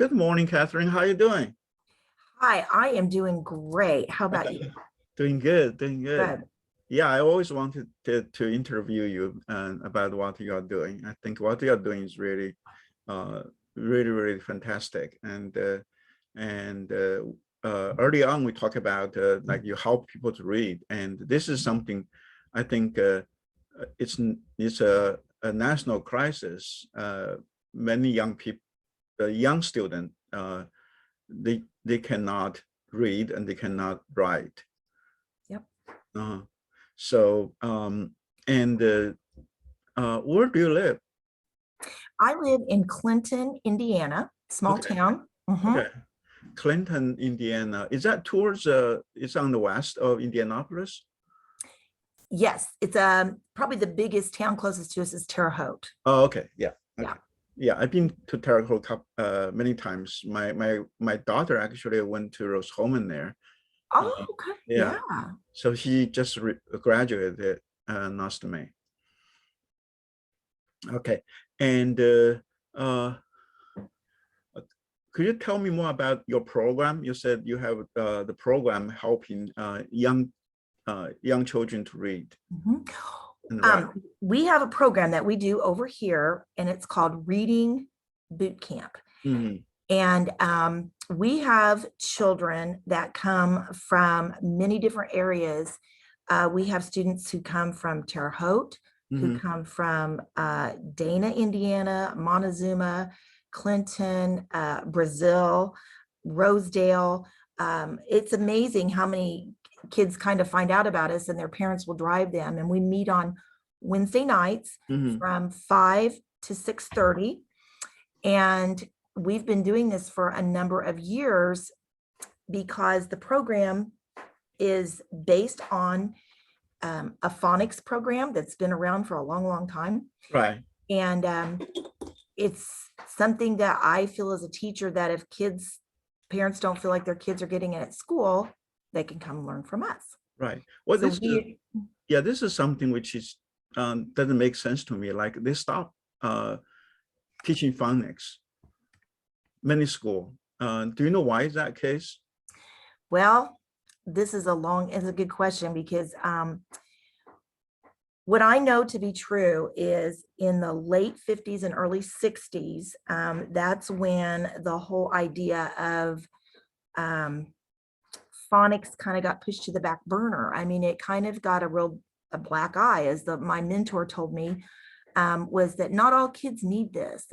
Good morning, Catherine. How are you doing? Hi, I am doing great. How about you? Doing good, doing good. Good. Yeah, I always wanted to interview you about what you are doing. I think what you are doing is really, uh, really fantastic. And early on, we talked about like you help people to read, and this is something I think it's a national crisis. Many young people, young students, they cannot read and they cannot write. Yep. Uh, so and where do you live? I live in Clinton, Indiana, small Okay, town. okay. Clinton, Indiana. Is that towards it's on the west of Indianapolis? Yes, it's probably the biggest town closest to us is Terre Haute. Oh, okay. Yeah. Yeah. Okay. Yeah, I've been to Terre Haute many times. My daughter actually went to Rose-Hulman there. Oh, okay. Yeah. Yeah. So he just graduated last May. Okay. And could you tell me more about your program? You said you have the program helping young children to read Mhm. and write. We have a program that we do over here, and it's called Reading Boot Camp. Mhm. And we have children that come from many different areas. We have students who come from Terre Haute, who Mhm. come from Dana, Indiana, Montezuma, Clinton, Brazil, Rosedale. It's amazing how many kids kind of find out about us and their parents will drive them. And we meet on Wednesday nights Mhm. from 5 to 6:30. And we've been doing this for a number of years because the program is based on a phonics program that's been around for a long time. Right. And it's something that I feel as a teacher that if parents don't feel like their kids are getting it at school, they can come learn from us. Right. Well, So this is yeah, this is something which is doesn't make sense to me. Like they stop teaching phonics, many school. Do you know why is that case? well, this is a good question because what I know to be true is in the late 50s and early 60s, that's when the whole idea of phonics kind of got pushed to the back burner. I mean, it kind of got a black eye, as my mentor told me, was that not all kids need this.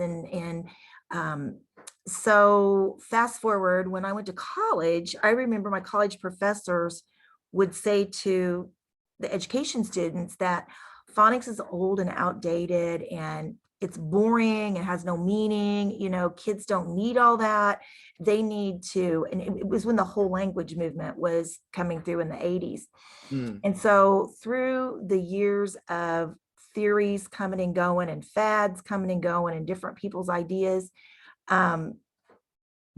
So fast forward, when I went to college, I remember my college professors would say to the education students that phonics is old and outdated and it's boring, it has no meaning, kids don't need all that. They need to, and it was when the whole language movement was coming through in the 80s. Mm. And so through the years of theories coming and going and fads coming and going and different people's ideas,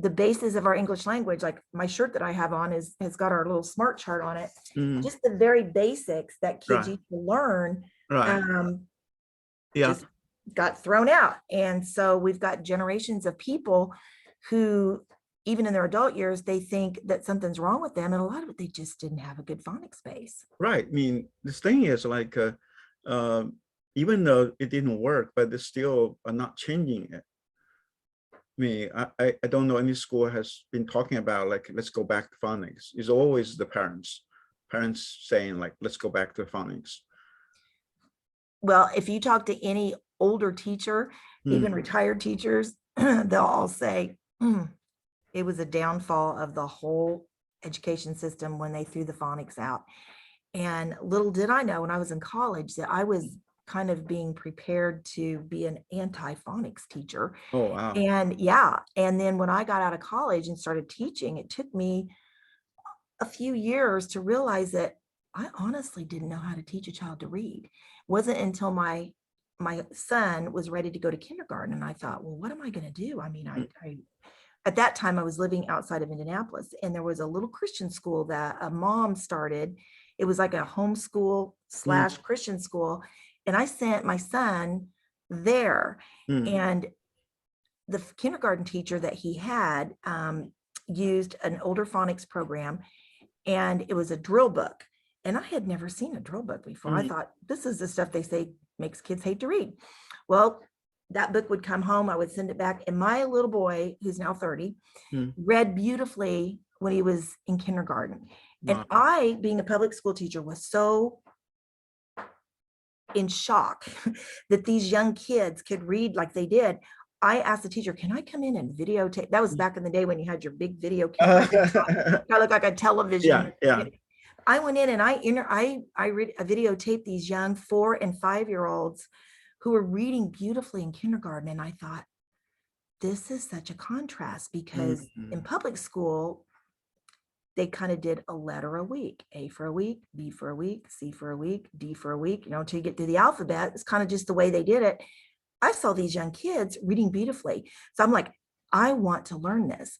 the basis of our English language, like my shirt that I have on has got our little smart chart on it. Mm. Just the very basics that kids Right. used to learn Right. Yeah. just got thrown out. And so we've got generations of people who, even in their adult years, they think that something's wrong with them. And a lot of it, they just didn't have a good phonics base. Right. I mean, this thing is like, even though it didn't work, but they still are not changing it. I mean, I don't know any school has been talking about like, let's go back to phonics. It's always the parents saying like, let's go back to phonics. Well, if you talk to any older teacher, even retired teachers, they'll all say it was a downfall of the whole education system when they threw the phonics out. And little did I know when I was in college that I was kind of being prepared to be an anti-phonics teacher. Oh, wow. And yeah, and then when I got out of college and started teaching, it took me a few years to realize that I honestly didn't know how to teach a child to read. It wasn't until my son was ready to go to kindergarten and I thought, well, what am I going to do? I mean, I at that time I was living outside of Indianapolis and there was a little Christian school that a mom started. It was like a homeschool / Christian school. And I sent my son there. And the kindergarten teacher that he had used an older phonics program, and it was a drill book. And I had never seen a drill book before. I thought, this is the stuff they say makes kids hate to read. Well, that book would come home, I would send it back, and my little boy, who's now 30, read beautifully when he was in kindergarten. And I, being a public school teacher, was so in shock that these young kids could read like they did. I asked the teacher, can I come in and videotape? That was back in the day when you had your big video camera. I looked like a television. Yeah. I went in and I videotaped these young 4- and 5-year-olds who were reading beautifully in kindergarten. And I thought, this is such a contrast, because in public school, they kind of did a letter a week, A for a week, B for a week, C for a week, D for a week, until you get to the alphabet. It's kind of just the way they did it. I saw these young kids reading beautifully. So I'm like, I want to learn this.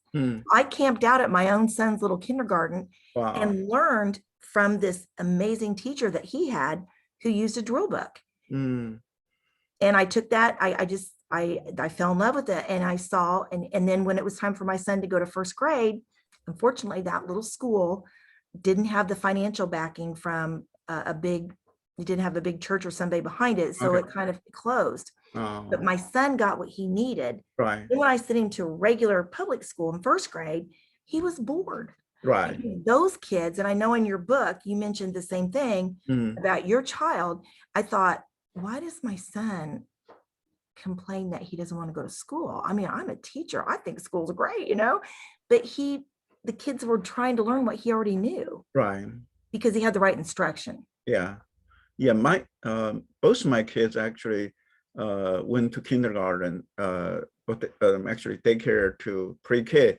I camped out at my own son's little kindergarten and learned from this amazing teacher that he had, who used a drill book. And I took that, I fell in love with it, and I saw, and then when it was time for my son to go to first grade, unfortunately, that little school didn't have the financial backing from it didn't have a big church or somebody behind it. So it kind of closed. But my son got what he needed. Right. Then when I sent him to regular public school in first grade, he was bored. Right. Those kids, and I know in your book, you mentioned the same thing about your child. I thought, why does my son complain that he doesn't want to go to school? I mean, I'm a teacher. I think school's great, but the kids were trying to learn what he already knew. Right. Because he had the right instruction. Yeah. My both of my kids actually went to kindergarten, but actually daycare to pre-K,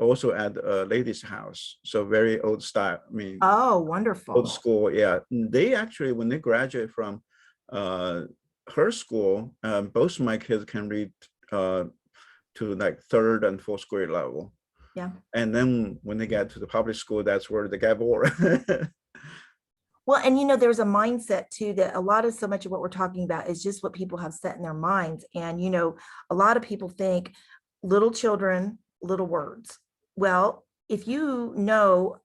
also at a lady's house. So very old style. I mean, oh, wonderful. Old school. Yeah. They actually, when they graduate from her school, both of my kids can read to like 3rd and 4th grade level. Yeah. And then when they get to the public school, that's where they get bored. Well, and there's a mindset too, that so much of what we're talking about is just what people have set in their minds. And, a lot of people think little children, little words. Well, if you know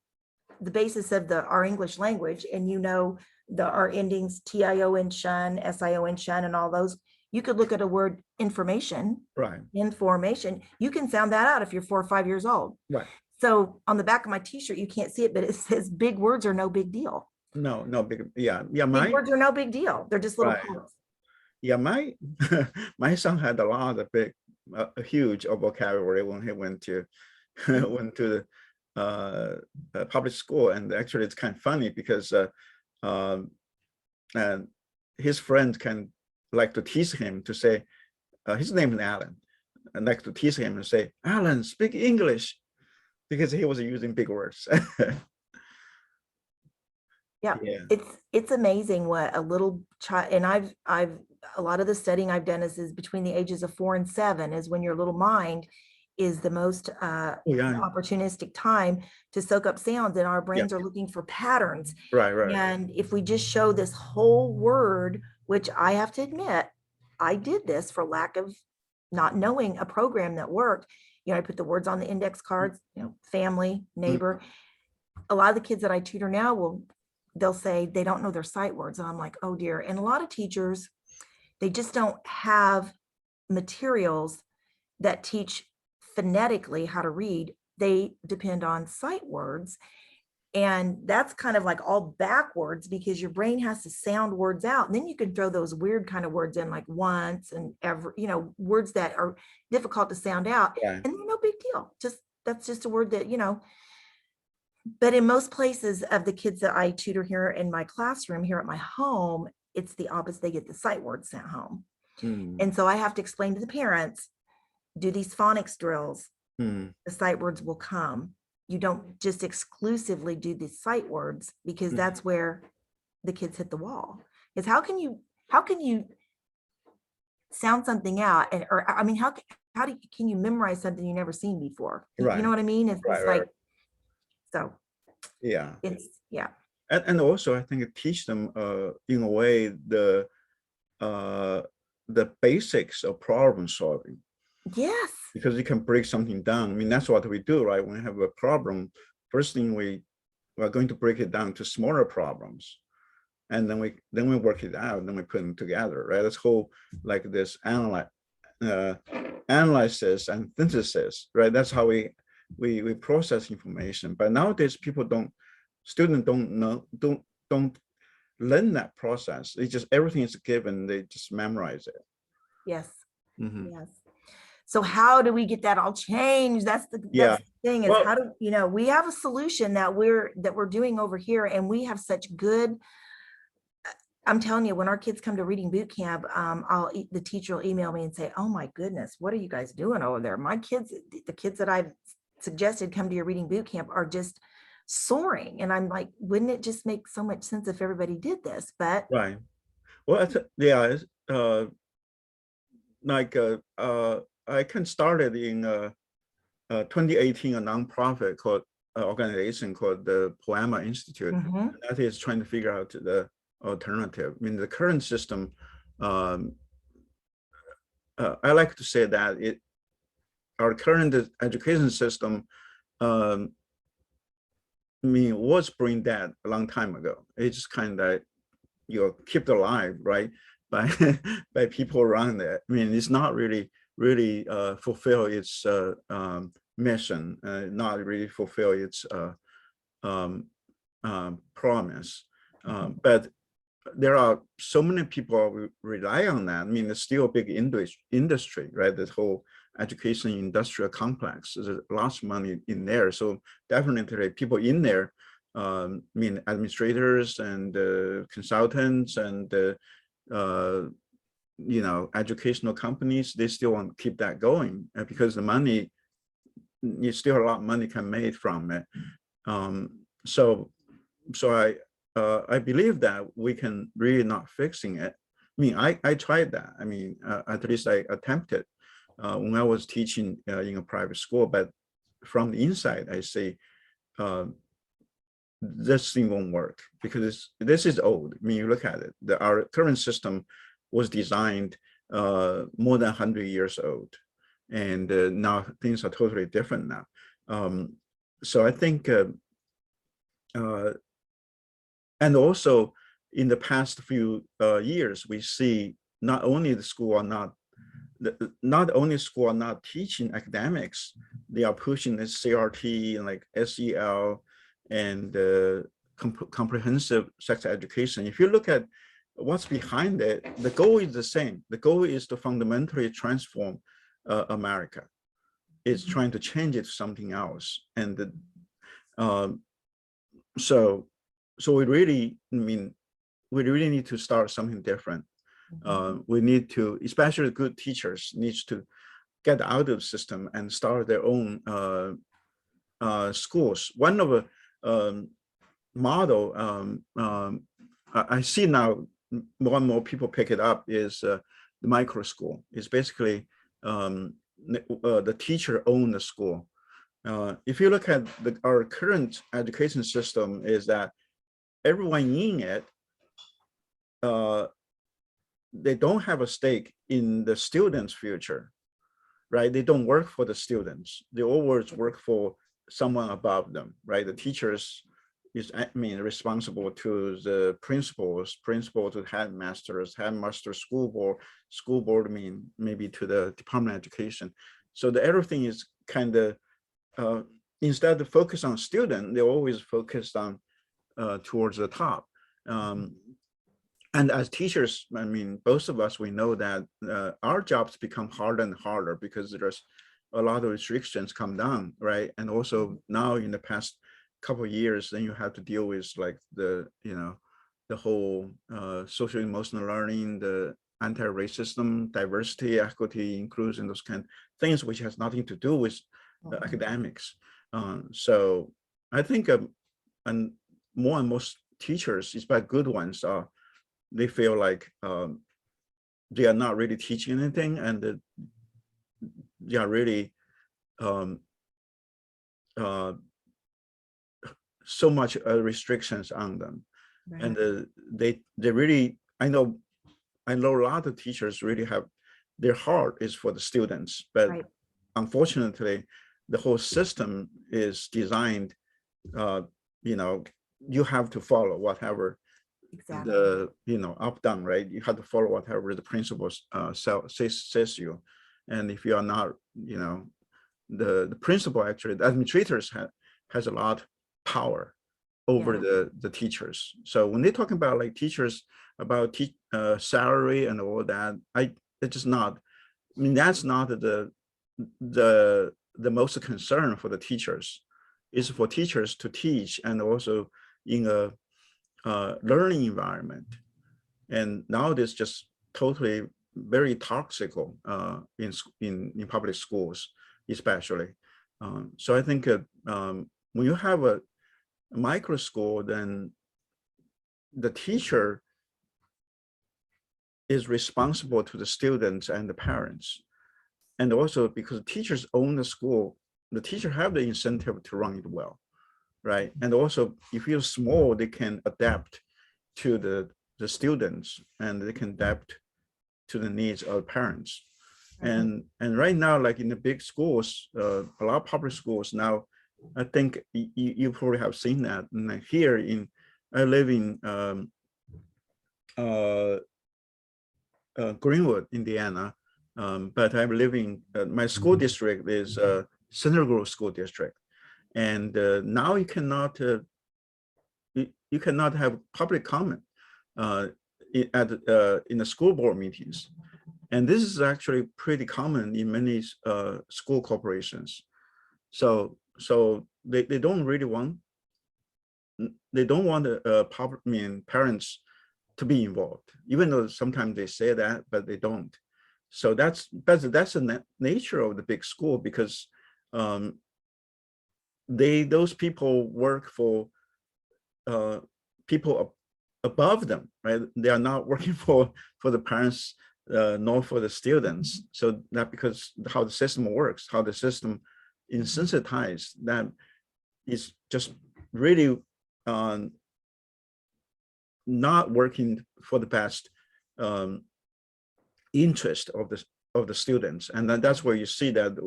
the basis of our English language, and our endings, TION, shun, SION, shun, and all those, you could look at a word information, right? Information. You can sound that out if you're 4 or 5 years old. Right. So on the back of my t-shirt, you can't see it, but it says big words are no big deal. No big. Yeah. Big words are no big deal. They're just little parts. Yeah. My son had a lot of a huge vocabulary when he went to the public school. And actually it's kind of funny because and his friends can like to tease him to say, his name is Alan, and like to tease him and say, Alan, speak English, because he was using big words. Yeah. It's amazing what a little child, and I've a lot of the studying I've done is between the ages of 4 and 7 is when your little mind is the most opportunistic time to soak up sounds, and our brains are looking for patterns. Right. And if we just show this whole word, which I have to admit, I did this for lack of not knowing a program that worked. I put the words on the index cards, family, neighbor. A lot of the kids that I tutor now they'll say they don't know their sight words. And I'm like, oh dear. And a lot of teachers, they just don't have materials that teach phonetically how to read. They depend on sight words. And that's kind of like all backwards, because your brain has to sound words out. And then you can throw those weird kind of words in, like once and ever, words that are difficult to sound out. Yeah. And they're no big deal. That's just a word that, but in most places of the kids that I tutor here in my classroom, here at my home, it's the opposite. They get the sight words sent home. And so I have to explain to the parents, do these phonics drills, the sight words will come. You don't just exclusively do the sight words, because that's where the kids hit the wall. Because how can you sound something out, can you memorize something you've never seen before? Right. You know what I mean? It's like, so yeah, it's and also I think it teach them in a way the basics of problem solving. Yes. because you can break something down. I mean, that's what we do, right? When we have a problem, first thing we're going to break it down to smaller problems. And then we work it out, and then we put them together, right? This whole like this analysis and synthesis, right? That's how we process information. But nowadays students don't learn that process. It's just everything is given, they just memorize it. Yes. Mhm. Yes. So how do we get that all changed? That's the Yeah. thing, is Well, how do, we have a solution that we're doing over here, and we have such good, I'm telling you, when our kids come to reading boot camp, the teacher will email me and say, oh my goodness, what are you guys doing over there? My kids, the kids that I've suggested come to your reading boot camp are just soaring. And I'm like, wouldn't it just make so much sense if everybody did this? But right. Well, yeah, like I can started in 2018 a nonprofit called organization called the Poama Institute. mhm, That is trying to figure out the alternative. I mean, the current system, um, I like to say that our current education system, um, I mean, was brain dead a long time ago. It's just kind of kept alive, right, by by people around it. I mean, it's not really fulfill its mission, not really fulfill its um, promise. But there are so many people who rely on that. I mean, it's still a big industry, right? This whole education industrial complex. There's lots of money in there. So definitely people in there, I mean, administrators and consultants and educational companies, they still want to keep that going because the money, you still a lot of money can made from it. So I believe that we can really not fixing it. I mean, I tried that. I mean, at least I attempted when I was teaching in a private school, but from the inside, I say, this thing won't work because this is old. I mean, you look at it, our current system was designed more than 100 years old. And now things are totally different now. So I think, and also in the past few years, we see not only the school are not teaching academics, they are pushing the CRT and like SEL and comprehensive sex education. If you look at what's behind it, the goal is the same. The goal is to fundamentally transform America. It's trying to change it to something else. And so we really, I mean, we really need to start something different. We need to, especially good teachers, needs to get out of the system and start their own schools. One of the model I see now more and more people pick it up is the micro school. It's basically the teacher owns the school. If you look at our current education system, is that everyone in it, they don't have a stake in the students' future, right? They don't work for the students. They always work for someone above them, right? The teachers is, I mean, responsible to the principals, principal to headmasters, headmaster school board, I mean, maybe to the Department of Education. So everything is kind of, instead of focus on student, they always focused on towards the top. And as teachers, I mean, both of us, we know that our jobs become harder and harder because there's a lot of restrictions come down, right? And also now in the past couple of years, then you have to deal with like the whole social emotional learning, the anti-racism, diversity, equity, inclusion, those kind of things, which has nothing to do with academics. So I think and more teachers, especially good ones, they feel like they are not really teaching anything, and they are really so much restrictions on them. Right. And they really, I know a lot of teachers really have their heart is for the students, but Right. unfortunately, the whole system is designed, you know, you have to follow whatever Exactly. the, up down, right? You have to follow whatever the principals says you. And if you are not, the principal, actually, the administrators has a lot power over the teachers. So when they're talking about like teachers about salary and all that, it's just not, I mean, that's not the most concern for the teachers. Is for teachers to teach, and also in a learning environment. And now this just totally very toxic in public schools, especially. So I think when you have a micro school, then the teacher is responsible to the students and the parents. And also because teachers own the school, the teacher have the incentive to run it well, right? And also if you're small, they can adapt to the students, and they can adapt to the needs of parents. And right now, like in the big schools, a lot of public schools now, I think you probably have seen that. And here I live in Greenwood, Indiana, but I'm living, my school district is Center Grove School District. And now you cannot have public comment in the school board meetings. And this is actually pretty common in many school corporations. So they don't really want, parents to be involved, even though sometimes they say that, but they don't. So that's the nature of the big school, because those people work for people above them, right? They are not working for the parents, nor for the students. So that, because how the system works, how the system is sensitized, that is just really not working for the best interest of the students. And that's where you see that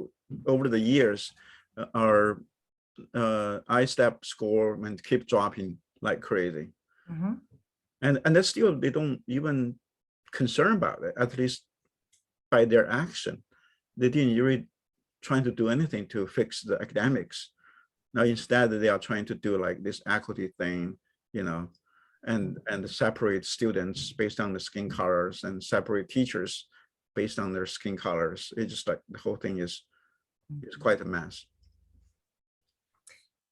over the years, our ISTEP score and keep dropping like crazy. And that's still, they don't even concern about it, at least by their action. They didn't really trying to do anything to fix the academics. Now instead they are trying to do like this equity thing, and separate students based on the skin colors, and separate teachers based on their skin colors. It's just like the whole thing is quite a mess.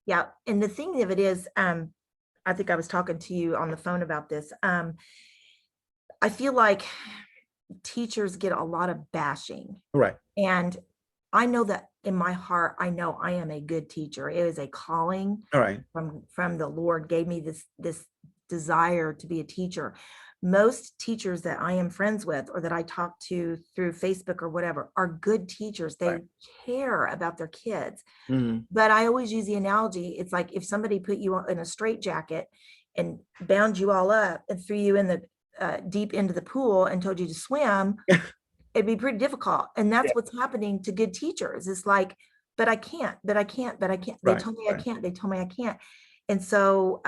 Yeah, and the thing of it is, I think I was talking to you on the phone about this. I feel like teachers get a lot of bashing. Right. And I know that in my heart, I know I am a good teacher. It is a calling. All right. From the Lord gave me this desire to be a teacher. Most teachers that I am friends with, or that I talk to through Facebook or whatever, are good teachers. They care about their kids. But I always use the analogy. It's like if somebody put you in a straitjacket and bound you all up and threw you in the deep into the pool and told you to swim, it'd be pretty difficult. And that's what's happening to good teachers. It's like, but I can't. They told me I can't. They told me I can't. And so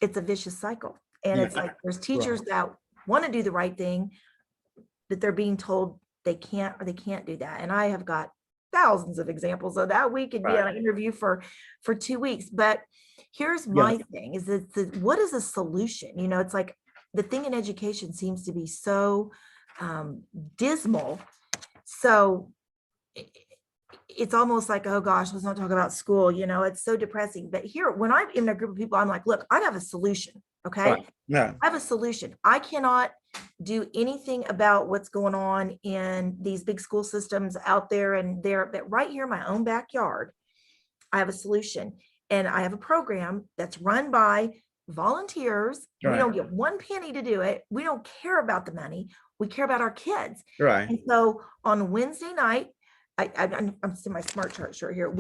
it's a vicious cycle. And it's like there's teachers that want to do the right thing, but they're being told they can't, or they can't do that. And I have got thousands of examples of that. We could be on an interview for 2 weeks. But here's my thing is that what is a solution? It's like the thing in education seems to be so dismal. So it's almost like, oh gosh, let's not talk about school. It's so depressing. But here, when I'm in a group of people, I'm like, look, I have a solution. Okay. I have a solution. I cannot do anything about what's going on in these big school systems out there and there, but right here in my own backyard, I have a solution. And I have a program that's run by volunteers. We don't get one penny to do it. We don't care about the money. We care about our kids. And so on Wednesday night, I'm seeing my smart chart shirt here.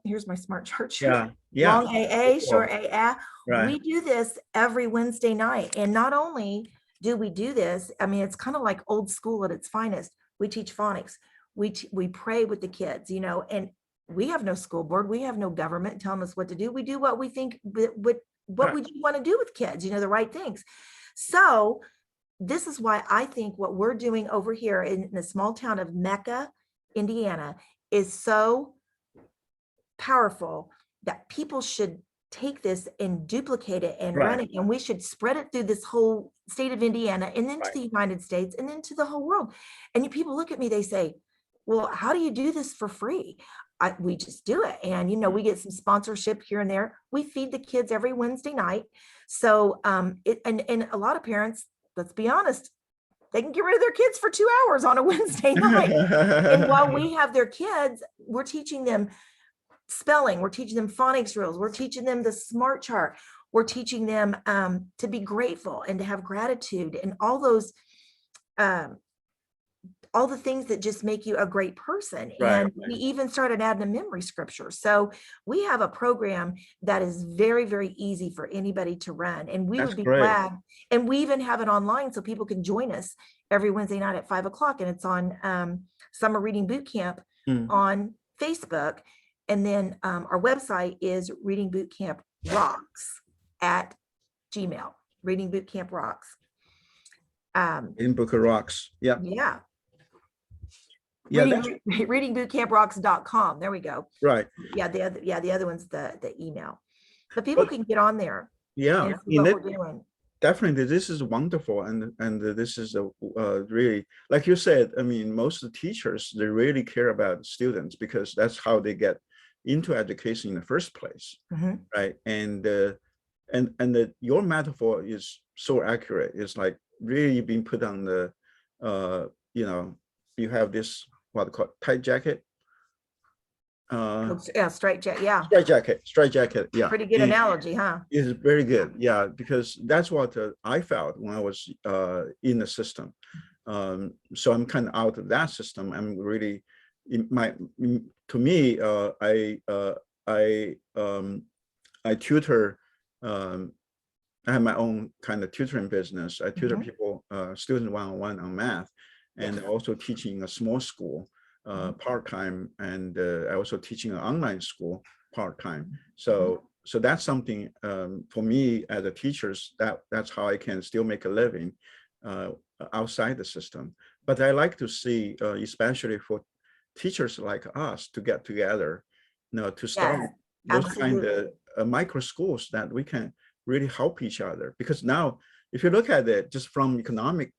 Here's my smart chart shirt. Long AA, short AA. We do this every Wednesday night. And not only do we do this, I mean, it's kind of like old school at its finest. we teach phonics, we pray with the kids, you know, and we have no school board, we have no government telling us what to do. We do what we think, what we want to do with kids, you know, the right things. So this is why I think what we're doing over here in the small town of Mecca, Indiana, is so powerful that people should take this and duplicate it and run it. And we should spread it through this whole state of Indiana and then to the United States and then to the whole world. And people look at me, they say, well, how do you do this for free? We just do it. And, you know, we get some sponsorship here and there. We feed the kids every Wednesday night. So and a lot of parents, let's be honest, they can get rid of their kids for 2 hours on a Wednesday night. And while we have their kids, we're teaching them spelling, we're teaching them phonics rules, we're teaching them the SMART chart, we're teaching them to be grateful and to have gratitude and all those all the things that just make you a great person. And we even started adding a memory scripture. So we have a program that is very, very easy for anybody to run. And we would be glad. And we even have it online so people can join us every Wednesday night at 5 o'clock. And it's on Summer Reading Boot Camp on Facebook. And then our website is Reading Bootcamp Rocks at Gmail. Reading Bootcamp Rocks. In Book of Rocks. Yeah. Yeah. Yeah, readingbootcamprocks.com. There we go. Right. Yeah, the other one's the email. But people can get on there. Yeah, and see what we're doing. Definitely, this is wonderful, and this is really, like you said. I mean, most of the teachers, they really care about students because that's how they get into education in the first place, right? And your metaphor is so accurate. It's like really being put on the, you know, you have this what they call tight jacket. Yeah, straight jacket. Yeah. Straight jacket. Yeah. Pretty good analogy, huh? It's very good. Yeah, because that's what I felt when I was in the system. So I'm kind of out of that system. I'm really to me, I tutor. I have my own kind of tutoring business. I tutor people, students one-on-one on math, and also teaching a small school part-time, and I also teaching an online school part-time. So that's something for me as a teacher, that's how I can still make a living outside the system. But I like to see, especially for teachers like us, to get together, you know, to start those kind of micro schools that we can really help each other. Because now, if you look at it just from economic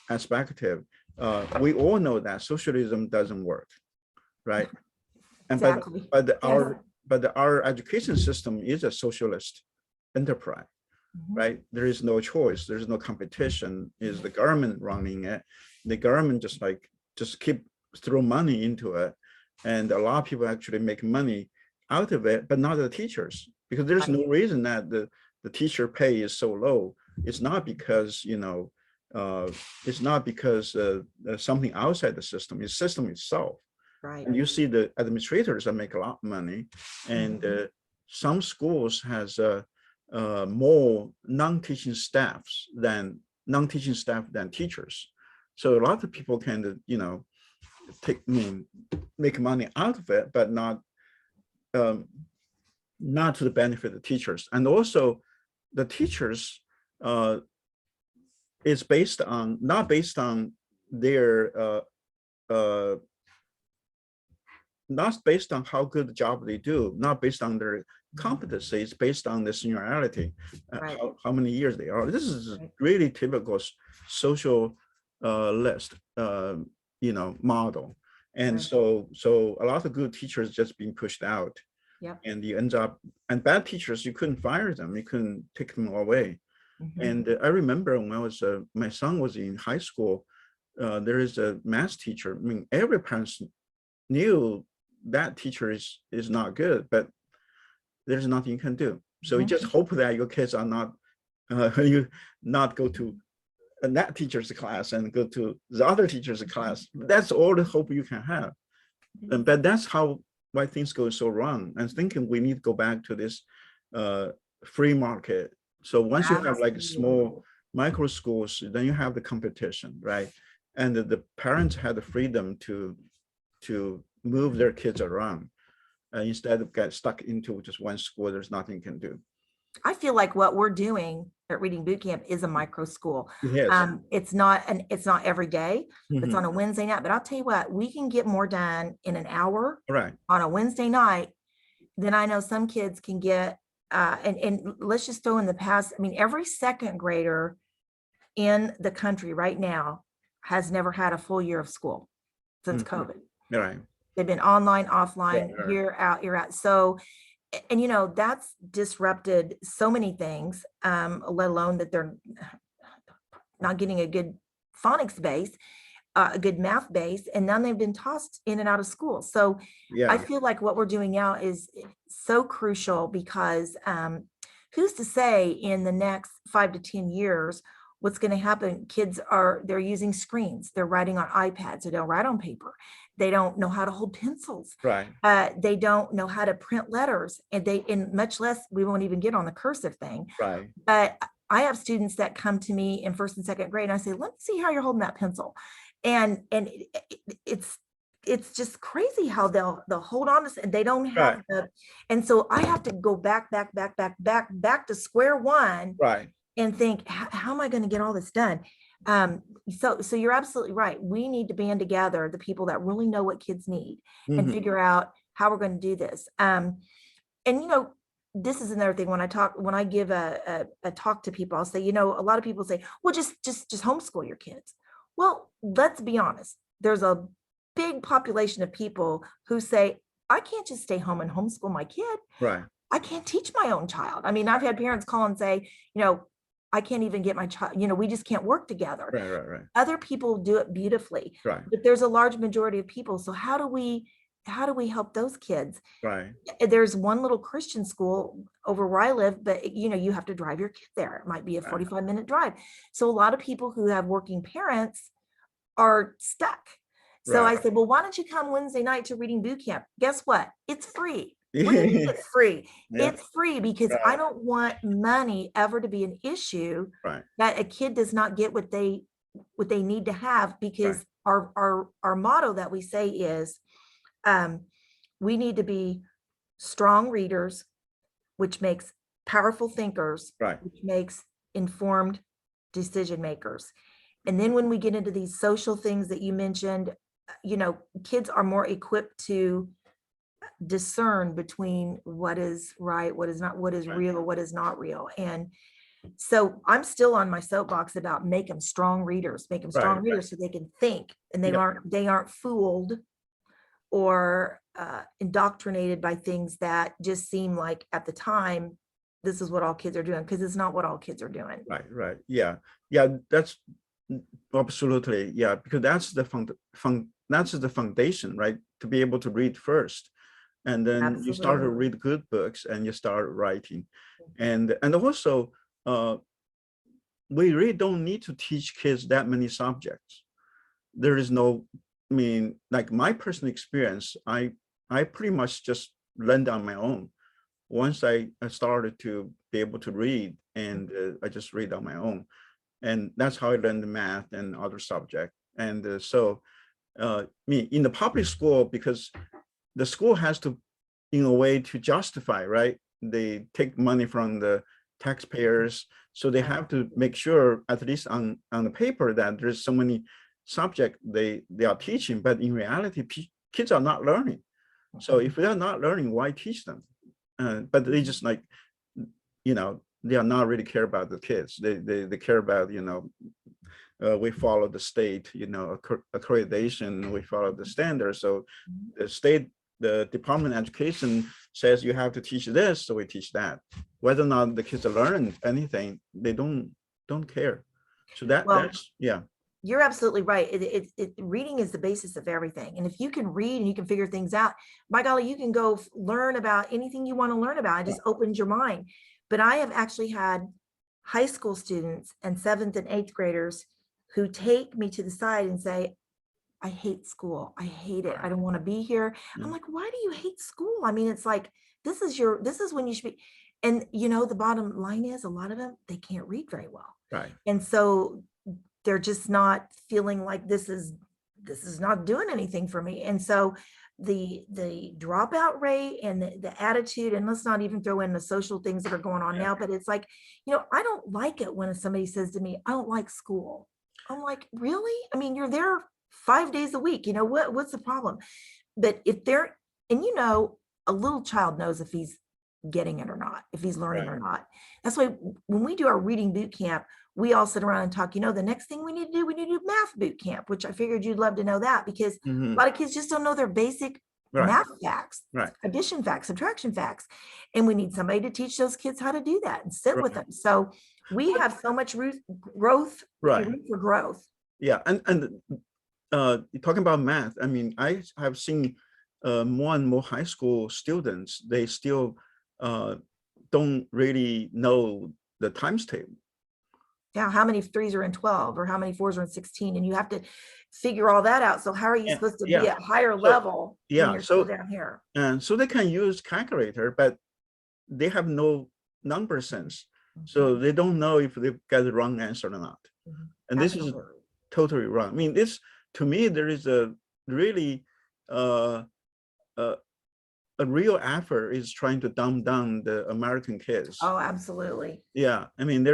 perspective, we all know that socialism doesn't work, right? And but our education system is a socialist enterprise, right? There is no choice. There's no competition. Is the government running it? The government just keep throw money into it, and a lot of people actually make money out of it, but not the teachers, because there's no reason that the teacher pay is so low. It's not because, you know, it's not because something outside the system. It's system itself. Right. And you see the administrators that make a lot of money, and some schools has more non-teaching staffs than teachers. So a lot of people can, you know, make money out of it, but not to the benefit of the teachers. And also the teachers is based on, not based on their not based on how good the job they do, not based on their competency. It's based on the seniority, how many years they are. This is really typical social list, you know, model. And so a lot of good teachers just being pushed out. And you end up, and bad teachers, you couldn't fire them, you couldn't take them away. And I remember when I was, my son was in high school, there is a math teacher. I mean, every parent knew that teacher is not good, but there's nothing you can do. So you just hope that your kids are not, you not go to that teacher's class and go to the other teacher's class. That's all the hope you can have. But that's why things go so wrong. I'm thinking we need to go back to this free market. So once you have like small micro schools, then you have the competition, right? and the parents had the freedom to move their kids around instead of get stuck into just one school. There's nothing you can do. I feel like what we're doing at Reading Bootcamp is a micro school. Yes. It's not every day. It's on a Wednesday night, but I'll tell you what, we can get more done in an hour Right. on a Wednesday night than I know some kids can get. And let's just throw in the past. I mean, every second grader in the country right now has never had a full year of school since COVID. Right. They've been online, offline, Right. year out, year out. So, and you know, that's disrupted so many things, let alone that they're not getting a good phonics base, a good math base, and then they've been tossed in and out of school. So I feel like what we're doing now is so crucial because who's to say in the next 5 to 10 years what's going to happen? Kids they're using screens, they're writing on iPads, they don't write on paper, they don't know how to hold pencils, Right. They don't know how to print letters, and much less, we won't even get on the cursive thing. Right. But I have students that come to me in 1st and 2nd grade and I say, let me see how you're holding that pencil. And it's just crazy how they'll hold on to and they don't have and so I have to go back to square one. Right. And think, how am I going to get all this done? So you're absolutely right. We need to band together the people that really know what kids need and figure out how we're going to do this. And you know, this is another thing when I give a talk to people, I'll say, you know, a lot of people say, well, just homeschool your kids. Well, let's be honest. There's a big population of people who say, I can't just stay home and homeschool my kid. Right. I can't teach my own child. I mean, I've had parents call and say, you know, I can't even get my child, you know, we just can't work together. Right. Other people do it beautifully. Right. But there's a large majority of people. So how do we help those kids? Right. There's one little Christian school over where I live, but you know, you have to drive your kid there. It might be a 45-minute drive. So a lot of people who have working parents are stuck. So I said, well, why don't you come Wednesday night to Reading Bootcamp? Guess what? It's free. What do you mean it's free? It's free because I don't want money ever to be an issue that a kid does not get what they need to have, because our motto that we say is we need to be strong readers, which makes powerful thinkers, which makes informed decision makers. And then when we get into these social things that you mentioned, you know, kids are more equipped to discern between what is right, what is not, what is real, what is not real. And so I'm still on my soapbox about make them strong readers, so they can think and they aren't fooled or indoctrinated by things that just seem like at the time this is what all kids are doing, because it's not what all kids are doing. Right. Yeah, that's absolutely, because that's the foundation, right? To be able to read first. And then you start to read good books and you start writing. And also, we really don't need to teach kids that many subjects. There is no, I mean, like my personal experience, I pretty much just learned on my own. Once I started to be able to read, and I just read on my own. And that's how I learned the math and other subjects. And so in the public school, because the school has to, in a way, to justify, right? They take money from the taxpayers, so they have to make sure, at least on the paper, that there's so many subjects they are teaching, but in reality, kids are not learning. So if they're not learning, why teach them? But they just, like, you know, they are not really care about the kids. They care about, you know, we follow the state, you know, accreditation, we follow the standards. So the Department of Education says you have to teach this, so we teach that. Whether or not the kids are learning anything, they don't care. So that's You're absolutely right. Reading is the basis of everything. And if you can read and you can figure things out, by golly, you can go learn about anything you want to learn about. It just opens your mind. But I have actually had high school students and 7th and 8th graders who take me to the side and say, I hate school. I hate it. I don't want to be here. I'm like, why do you hate school? I mean, it's like, this is when you should be. And, you know, the bottom line is a lot of them, they can't read very well. Right. And so they're just not feeling like this is not doing anything for me. And so the dropout rate and the attitude, and let's not even throw in the social things that are going on now, but it's like, I don't like it when somebody says to me, I don't like school. I'm like, really? I mean, you're there 5 days a week, what's the problem? But if they're, and a little child knows if he's getting it or not, if he's learning or not. That's why when we do our reading boot camp, we all sit around and talk, the next thing we need to do math boot camp, which I figured you'd love to know that, because a lot of kids just don't know their basic math facts, addition facts, subtraction facts. And we need somebody to teach those kids how to do that and sit with them. So we have so much growth, room for growth. Yeah. And talking about math, I mean, I have seen more and more high school students, they still don't really know the times table. Yeah, how many 3s are in 12 or how many 4s are in 16, and you have to figure all that out. So how are you supposed to be at higher level when you're still down here? And so they can use calculator, but they have no number sense. So they don't know if they got the wrong answer or not. And this is totally wrong. I mean, to me, there is a really a real effort is trying to dumb down the American kids. Oh, absolutely. Yeah, I mean,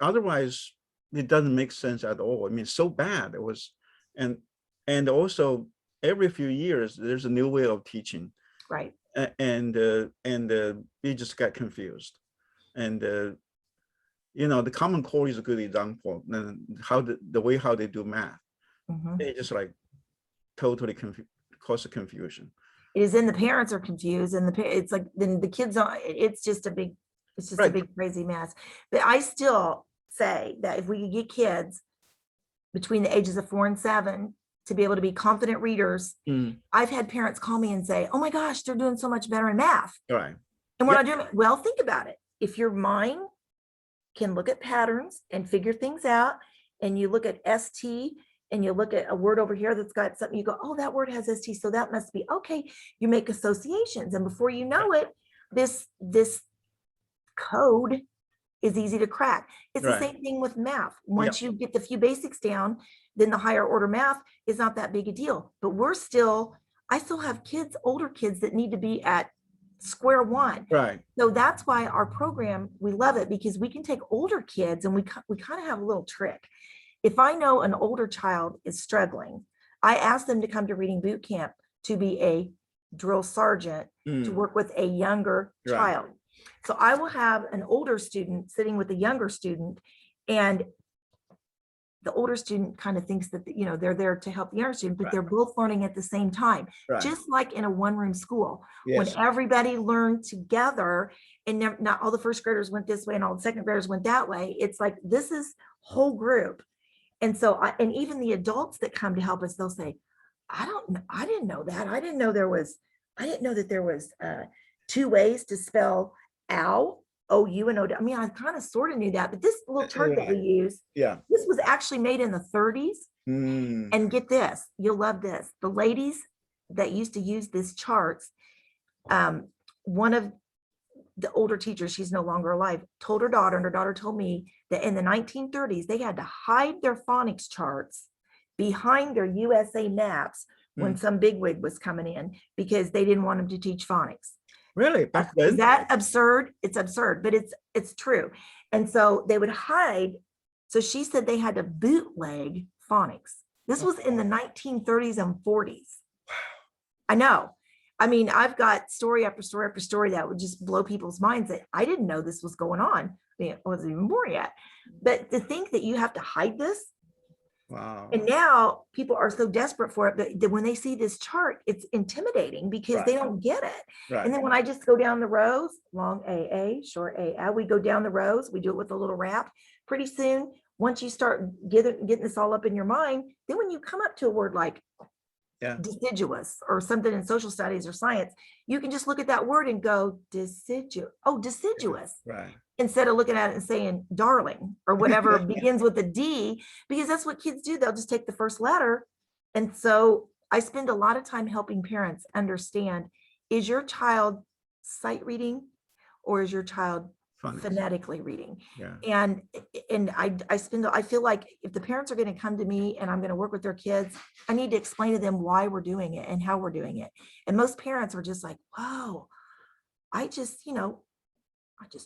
otherwise it doesn't make sense at all. I mean, so bad it was, and also every few years there's a new way of teaching. Right. And we just got confused, and the Common Core is a good example. And how the way how they do math, they just like totally cause a confusion. It is, and the parents are confused, and it's like then the kids are. It's just a big crazy mess. But I still say that if we could get kids between the ages of 4 and 7 to be able to be confident readers, I've had parents call me and say, "Oh my gosh, they're doing so much better in math." Right. And we're not doing it. Well, think about it. If your mind can look at patterns and figure things out, and you look at ST. And you look at a word over here that's got something, you go, oh, that word has ST, so that must be okay. You make associations, and before you know it, this code is easy to crack. It's the same thing with math. Once you get the few basics down, then the higher order math is not that big a deal. But I still have older kids that need to be at square one. Right. So that's why our program, we love it, because we can take older kids and we kind of have a little trick. If I know an older child is struggling, I ask them to come to Reading Boot Camp to be a drill sergeant to work with a younger child. So I will have an older student sitting with a younger student, and the older student kind of thinks that they're there to help the younger student, but they're both learning at the same time, just like in a one-room school. When everybody learned together, and not all the first graders went this way and all the second graders went that way. It's like this is whole group. And so, and even the adults that come to help us, they'll say, I didn't know that. I didn't know that there was 2 ways to spell ow, O-U and O-W. I mean, I kind of sort of knew that, but this little chart that we use, this was actually made in the 30s. And get this, you'll love this. The ladies that used to use these charts, one of the older teachers, she's no longer alive, told her daughter, and her daughter told me that in the 1930s, they had to hide their phonics charts behind their USA maps when some bigwig was coming in, because they didn't want them to teach phonics. Really? Back then? Is that absurd? It's absurd, but it's true. And so they would hide. So she said they had to bootleg phonics. This was in the 1930s and 40s. I know. I mean, I've got story after story after story that would just blow people's minds that I didn't know this was going on. I mean, it wasn't even born yet. But to think that you have to hide this. Wow. And now people are so desperate for it that when they see this chart, it's intimidating because they don't get it. And then when I just go down the rows, long AA, short AA, we go down the rows, we do it with a little rap. Pretty soon, once you start getting this all up in your mind, then when you come up to a word like deciduous or something in social studies or science, you can just look at that word and go deciduous. Oh, deciduous. Right. Instead of looking at it and saying darling or whatever begins with a D, because that's what kids do. They'll just take the first letter. And so I spend a lot of time helping parents understand, is your child sight reading or is your child phonics. phonetically reading. Yeah. And I feel like if the parents are going to come to me and I'm going to work with their kids, I need to explain to them why we're doing it and how we're doing it. And most parents are just like, whoa, I just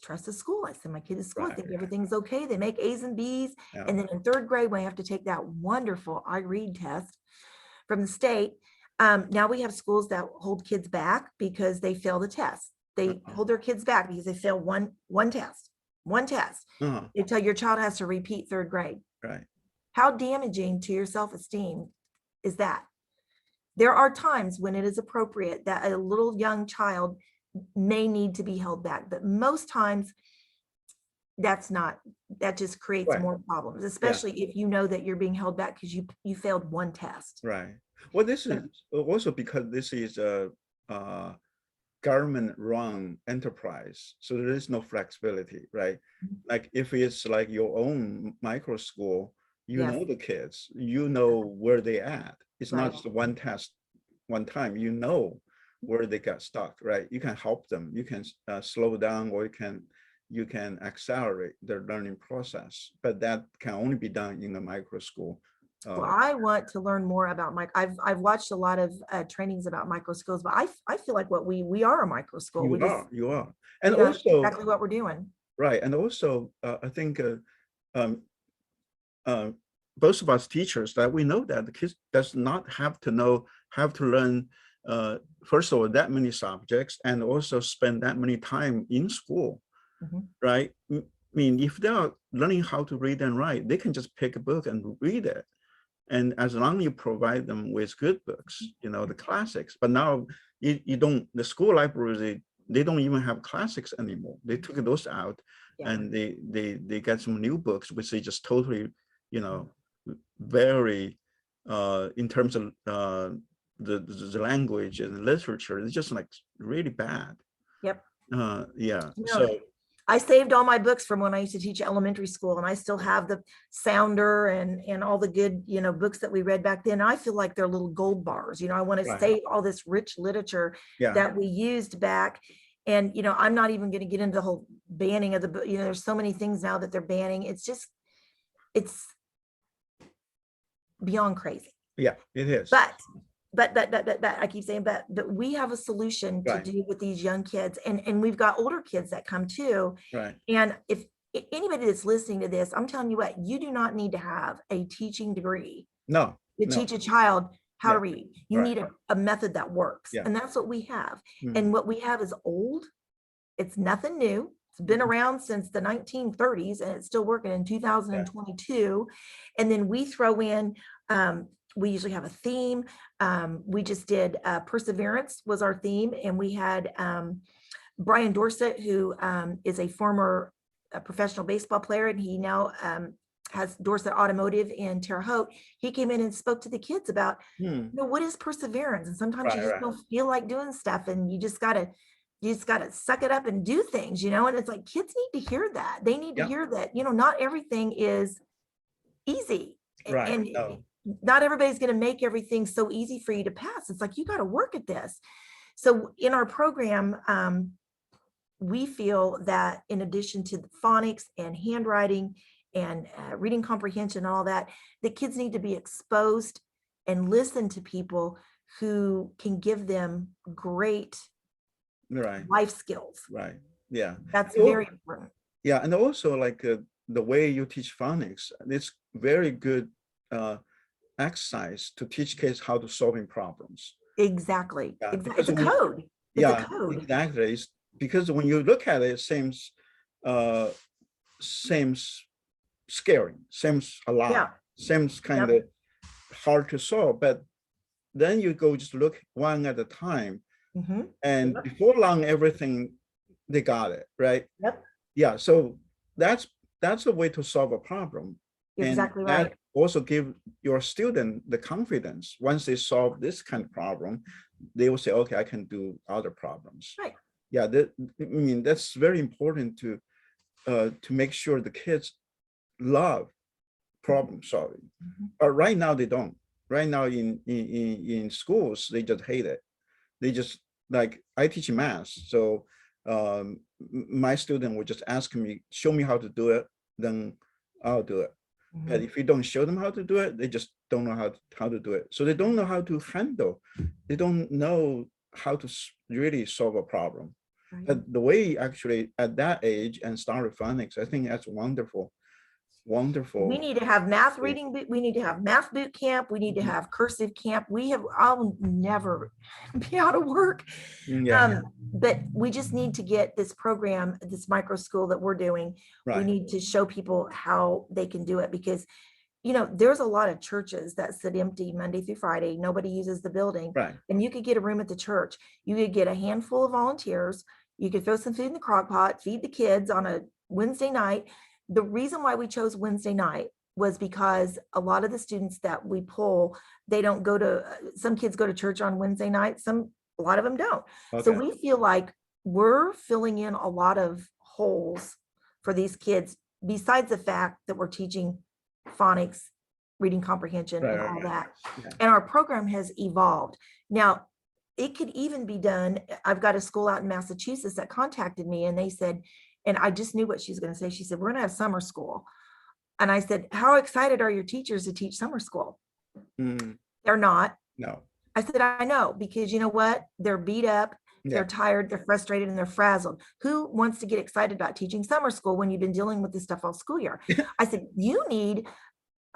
trust the school. I send my kid to school. I Right, think right. everything's okay. They make A's and B's. Yeah. And then in third grade, when I have to take that wonderful I read test from the state, now we have schools that hold kids back because they fail the test. They hold their kids back because they fail one test. Uh-huh. They tell your child has to repeat third grade. Right. How damaging to your self-esteem is that? There are times when it is appropriate that a little young child may need to be held back, but most times that just creates Right. more problems, especially if you know that you're being held back because you failed one test. Right. Well, this is also because this is a government-run enterprise, so there is no flexibility, right? Like if it's like your own micro school, you know the kids, you know where they at. It's not just one test, one time. You know where they got stuck, right? You can help them. You can slow down, or you can accelerate their learning process. But that can only be done in a micro school. Well, I want to learn more about I've watched a lot of trainings about micro schools, but I feel like we are a micro school. You are, and also exactly what we're doing. Right, and also I think both of us teachers, that we know that the kids does not have to learn first of all that many subjects, and also spend that many time in school, right? I mean, if they are learning how to read and write, they can just pick a book and read it. And as long as you provide them with good books, the classics. But now you don't, the school libraries, they don't even have classics anymore. They took those out, and they got some new books, which is just totally, very, in terms of the language and literature, it's just like really bad. Yep. Yeah. So I saved all my books from when I used to teach elementary school, and I still have the Sounder and all the good, books that we read back then. I feel like they're little gold bars. I want to save all this rich literature that we used back. And, I'm not even going to get into the whole banning of the book. There's so many things now that they're banning. It's beyond crazy. Yeah, it is. But I keep saying, but we have a solution to do with these young kids, and we've got older kids that come too. Right. And if anybody that's listening to this, I'm telling you what, you do not need to have a teaching degree to teach a child how to read. You need a method that works. And that's what we have. And what we have is old. It's nothing new. It's been around since the 1930s, and it's still working in 2022. And then we throw in, we usually have a theme. We just did Perseverance was our theme, and we had Brian Dorsett, who is a former professional baseball player, and he now has Dorsett Automotive in Terre Haute. He came in and spoke to the kids about, what is perseverance? And sometimes you just don't feel like doing stuff, and you just gotta suck it up and do things, and it's like, kids need to hear that. They need to hear that, not everything is easy. And not everybody's going to make everything so easy for you to pass. It's like, you got to work at this. So in our program, we feel that in addition to the phonics and handwriting and reading comprehension and all that, the kids need to be exposed and listen to people who can give them great life skills. Right. Yeah. That's very important. Yeah. And also, like the way you teach phonics, it's very good exercise to teach kids how to solving problems. Exactly. Yeah, It's a code. It's a code. Exactly. It's because when you look at it, it seems scary, seems a lot, seems kind of hard to solve. But then you go just look one at a time, and before long, everything, they got it, right? Yeah. So that's a way to solve a problem. Exactly and right. That also give your student the confidence. Once they solve this kind of problem, they will say, okay, I can do other problems. Right. Yeah, I mean, that's very important to make sure the kids love problem solving. But right now they don't. Right now in schools, they just hate it. They just, like, I teach math, so my student would just ask me, show me how to do it, then I'll do it. But if you don't show them how to do it, they just don't know how to do it. So they don't know how to handle. They don't know how to really solve a problem. Right. But the way actually at that age and start with phonics, I think that's wonderful. Wonderful. We need to have math reading. We need to have math boot camp. We need to have cursive camp. I'll never be out of work. Yeah. But we just need to get this program, this micro school that we're doing. Right. We need to show people how they can do it, because, you know, there's a lot of churches that sit empty Monday through Friday. Nobody uses the building. Right. And you could get a room at the church. You could get a handful of volunteers. You could throw some food in the crock pot, feed the kids on a Wednesday night. The reason why we chose Wednesday night was because a lot of the students that we pull, they don't go to, some kids go to church on Wednesday night, a lot of them don't. So we feel like we're filling in a lot of holes for these kids, besides the fact that we're teaching phonics, reading comprehension, and all that. Yeah. And our program has evolved. Now, it could even be done. I've got a school out in Massachusetts that contacted me, and they said, and I just knew what she was going to say. She said, we're going to have summer school. And I said, how excited are your teachers to teach summer school? They're not. No. I said, I know, because you know what? They're beat up, they're tired, they're frustrated, and they're frazzled. Who wants to get excited about teaching summer school when you've been dealing with this stuff all school year? I said, you need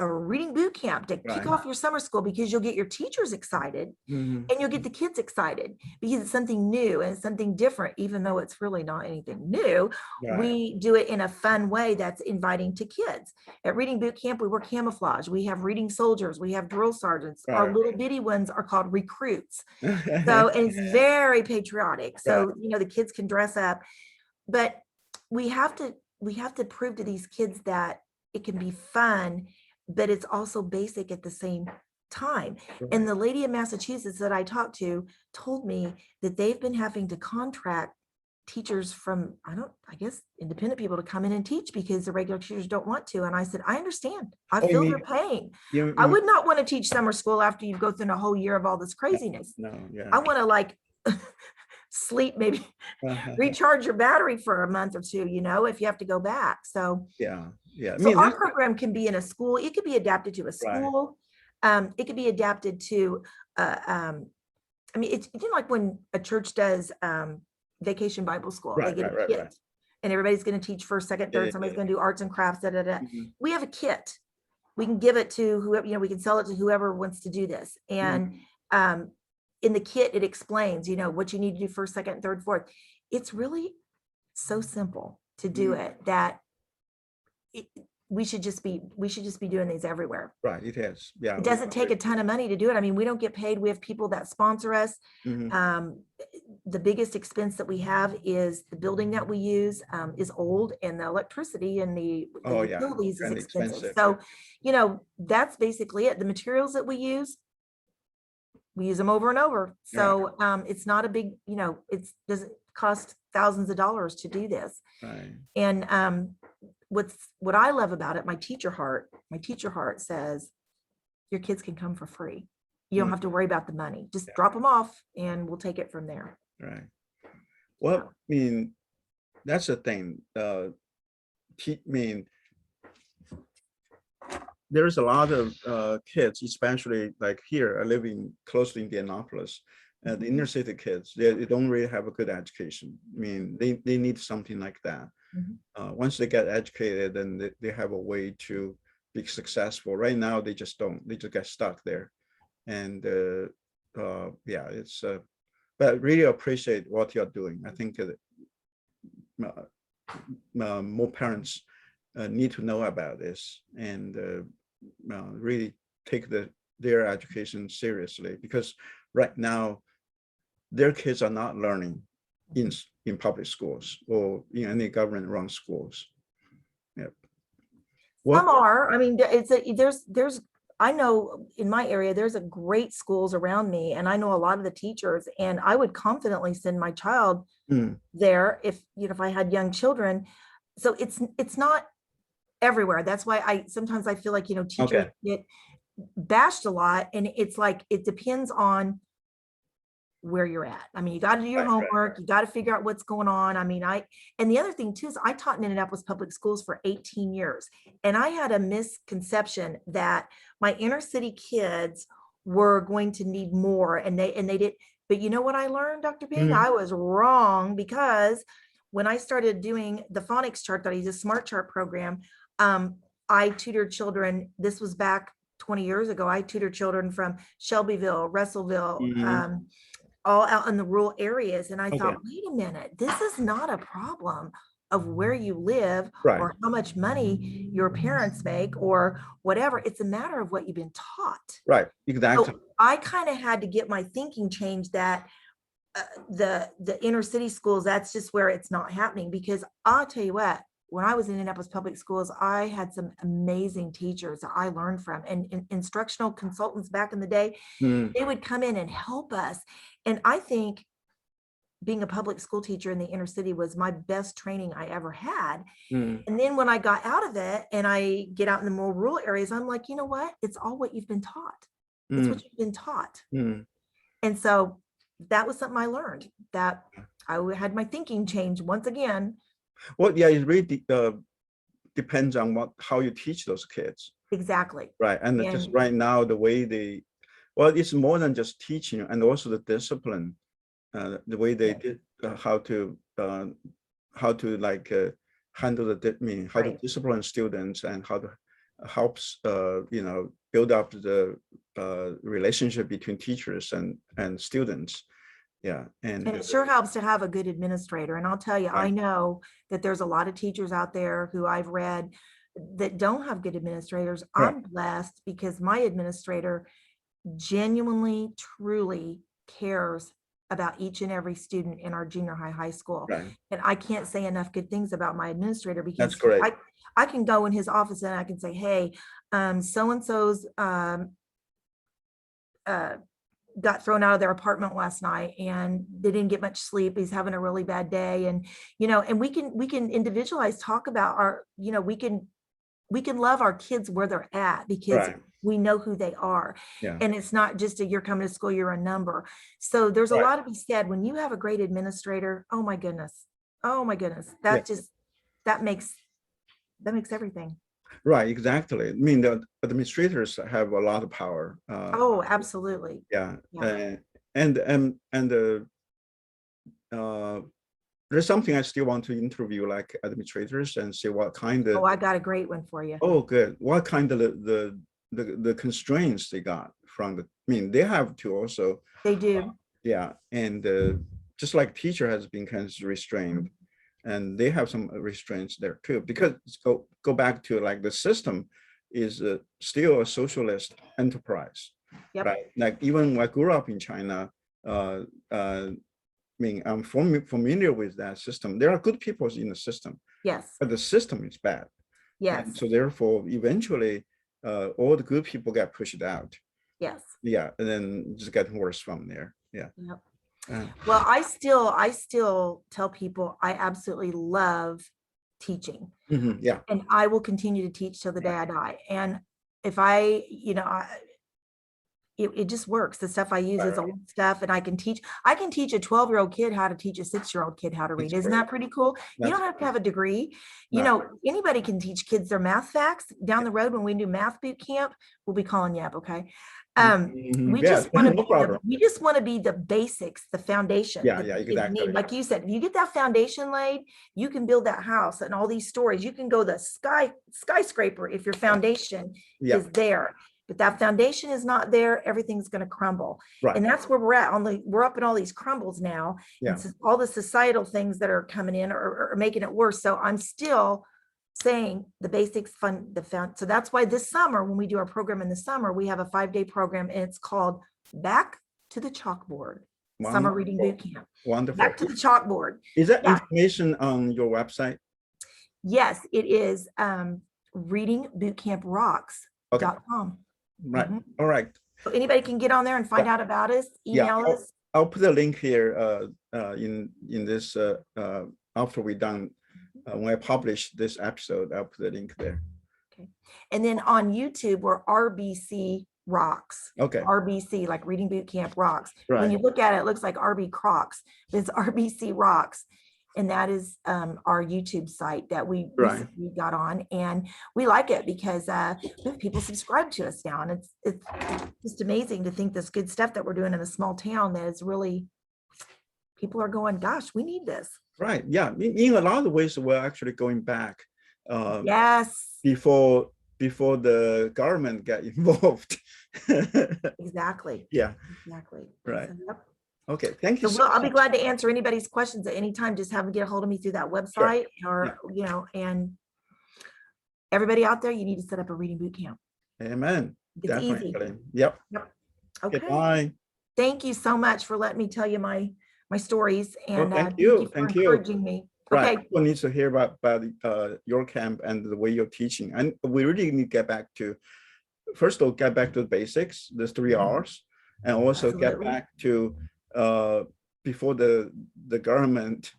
a reading boot camp to kick off your summer school, because you'll get your teachers excited and you'll get the kids excited, because it's something new and it's something different, even though it's really not anything new. We do it in a fun way that's inviting to kids. At Reading Boot Camp, we work camouflage. We have reading soldiers. We have drill sergeants. Our little bitty ones are called recruits. So, and it's very patriotic. So, you know, the kids can dress up, but we have to prove to these kids that it can be fun, but it's also basic at the same time. And the lady in Massachusetts that I talked to told me that they've been having to contract teachers from, I guess, independent people to come in and teach, because the regular teachers don't want to. And I said, I understand. I feel their pain. I would not want to teach summer school after you go through a whole year of all this craziness. No, I want to like sleep, maybe recharge your battery for a month or two, you know, if you have to go back. So so our program can be in a school. It could be adapted to a school. It could be adapted to I mean, it's like when a church does vacation Bible school. They get a kit and everybody's going to teach first, second, third. Somebody's going to do arts and crafts. We have a kit. We can give it to whoever, you know, we can sell it to whoever wants to do this. And in the kit, it explains, you know, what you need to do first, second, third, fourth. It's really so simple to do it that we should just be doing these everywhere. Right. It is. Yeah. It doesn't take a ton of money to do it. I mean, we don't get paid. We have people that sponsor us. The biggest expense that we have is the building that we use is old, and the electricity and the utilities is expensive. So, you know, that's basically it. The materials that we use them over and over. So it's not a big, you know, it doesn't cost thousands of dollars to do this. Right. And what I love about it, my teacher heart says, your kids can come for free. You don't have to worry about the money. Just drop them off and we'll take it from there. Right. Well, I mean, that's the thing. I mean, there's a lot of kids, especially like here, I live in close to Indianapolis, the inner city kids, they don't really have a good education. I mean, they need something like that. Once they get educated, then they have a way to be successful. Right now, they just don't. They just get stuck there. And it's, but really appreciate what you're doing. I think more parents need to know about this and really take their education seriously, because right now their kids are not learning in public schools or in any government-run schools. Yep. Some are. I mean, there's. I know in my area there's a great schools around me, and I know a lot of the teachers, and I would confidently send my child there if I had young children. So it's not everywhere. That's why I sometimes feel like teachers get bashed a lot, and it's like it depends on where you're at. I mean, you got to do your Right, right. homework. You got to figure out what's going on. I mean, and the other thing too, is I taught in Indianapolis public schools for 18 years. And I had a misconception that my inner city kids were going to need more, and they did. But you know what I learned, Dr. Ping? I was wrong, because when I started doing the phonics chart that I use, a smart chart program, I tutored children. This was back 20 years ago. I tutored children from Shelbyville, Russellville, all out in the rural areas. And I thought, wait a minute, this is not a problem of where you live or how much money your parents make or whatever. It's a matter of what you've been taught. Right, exactly. So I kind of had to get my thinking changed that the inner city schools, that's just where it's not happening. Because I'll tell you what, when I was in Indianapolis public schools, I had some amazing teachers that I learned from, and instructional consultants back in the day. They would come in and help us. And I think being a public school teacher in the inner city was my best training I ever had. And then when I got out of it and I get out in the more rural areas, I'm like, you know what? It's all what you've been taught. It's what you've been taught. And so that was something I learned, that I had my thinking change once again. Well, yeah, it really depends on how you teach those kids. Exactly. Right. And just right now, the way well, it's more than just teaching, and also the discipline, the way they did, how to like handle how to discipline students, and how to helps, build up the relationship between teachers and students. Yeah. And it sure helps to have a good administrator. And I'll tell you, I know that there's a lot of teachers out there who I've read that don't have good administrators. I'm blessed because my administrator genuinely, truly cares about each and every student in our junior high school. And I can't say enough good things about my administrator, because that's great. I can go in his office and I can say, hey, so-and-so's got thrown out of their apartment last night and they didn't get much sleep. He's having a really bad day. And, and we can individualize, talk about our, we can love our kids where they're at, because we know who they are. And it's not just you're coming to school, you're a number. So there's a lot to be said when you have a great administrator. Oh my goodness. That makes everything. Right, exactly. I mean, the administrators have a lot of power. Oh, absolutely. There's something I still want to interview, like administrators, and see what kind of. Oh, I got a great one for you. Oh, good. What kind of the constraints they got from the. I mean, they have to also. They do. And just like teacher has been kind of restrained. And they have some restraints there too, because go back to like the system is still a socialist enterprise, right? Like even when I grew up in China, I mean, I'm familiar with that system. There are good people in the system, but the system is bad. And so therefore, eventually, all the good people get pushed out. And then just getting worse from there. Well, I still tell people I absolutely love teaching. And I will continue to teach till the day I die. And if it just works. The stuff I use is old stuff, and I can teach a 12-year-old kid how to teach a 6-year-old kid how to read. Isn't that pretty cool? You don't have to have a degree. Anybody can teach kids their math facts. Down the road, when we do math boot camp, we'll be calling you up. Okay. We just want to be the basics, the foundation. Exactly. Like you said, if you get that foundation laid, you can build that house and all these stories. You can go the skyscraper if your foundation is there. But that foundation is not there, everything's going to crumble. And that's where we're at. We're up in all these crumbles now. And so all the societal things that are coming in are making it worse. So I'm still saying the basics so that's why this summer, when we do our program in the summer, we have a 5-day program, and it's called Back to the Chalkboard. Summer Reading Boot Camp. Wonderful. Back to the Chalkboard. Is that information on your website? Yes, it is. ReadingBootCampRocks.com. All right. So anybody can get on there and find out about us, email us. I'll put a link here in this after we're done. When I publish this episode, I'll put the link there. Okay. And then on YouTube, we're RBC rocks. Okay. RBC, like Reading Bootcamp rocks. When Right. you look at it, it looks like RB Crocs, but it's RBC rocks. And that is our YouTube site that we Right. recently got on, and we like it because people subscribe to us now, and it's just amazing to think this good stuff that we're doing in a small town that is really, people are going, gosh, we need this. Right. Yeah. In a lot of ways, we're actually going back. Yes. Before the government got involved. Exactly. Yeah. Exactly. Right. So, yep. Okay. Thank you So so I'll be much. glad to answer anybody's questions at any time. Just have them get a hold of me through that website, or and everybody out there, you need to set up a reading boot camp. Amen. It's Definitely. easy. Yep. Yep. Okay. Goodbye. Thank you so much for letting me tell you my stories, and Thank thank you. you for Thank you. encouraging me. Right. Okay. People need to hear about your camp and the way you're teaching. And we really need to get back to, first of all, get back to the basics, the 3 R's, and also get back to before the government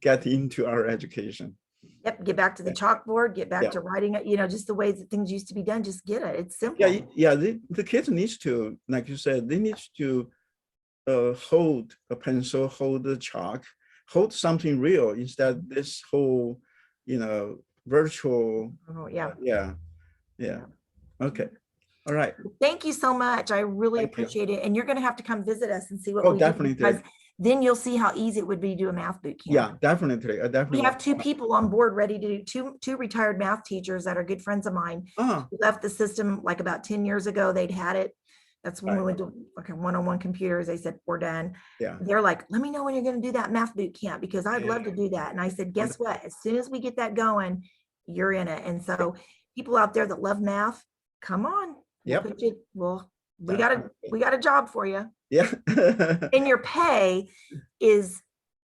get into our education. Yep. Get back to the chalkboard, get back to writing it, just the ways that things used to be done. Just get it. It's simple. Yeah. Yeah. The kids needs to, like you said, they need to hold a pencil, hold the chalk, hold something real instead of this whole, virtual. Oh, yeah. Yeah. Okay. All right. Thank you so much. I really Thank you. appreciate it. And you're going to have to come visit us and see what we Definitely. do, because then you'll see how easy it would be to do a math boot camp. Yeah, definitely. I definitely. We have 2 people on board ready to do, two retired math teachers that are good friends of mine. Who left the system like about 10 years ago. They'd had it. That's when we went to one-on-one computers. They said, we're done. Yeah. They're like, let me know when you're going to do that math boot camp, because I'd love to do that. And I said, guess what? As soon as we get that going, you're in it. And so people out there that love math, come on. Yep. We got a job for you. Yeah. And your pay is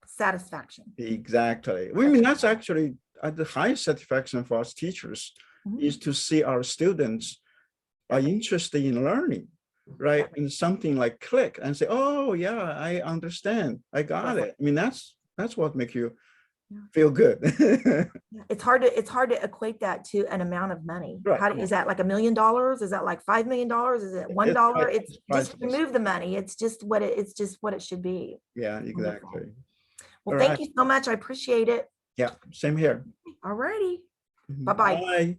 satisfaction. Exactly. I mean, that's actually the highest satisfaction for us teachers, is to see our students are interested in learning, right? And something like click and say, oh yeah, I understand. I got it. I mean, that's what makes you feel good. It's hard to equate that to an amount of money. Right. Is that like $1 million? Is that like $5 million? Is it $1? It's just remove the money. It's just what it should be. Yeah, exactly. Wonderful. Well, thank you so much. I appreciate it. Yeah, same here. All righty. Bye-bye. Bye.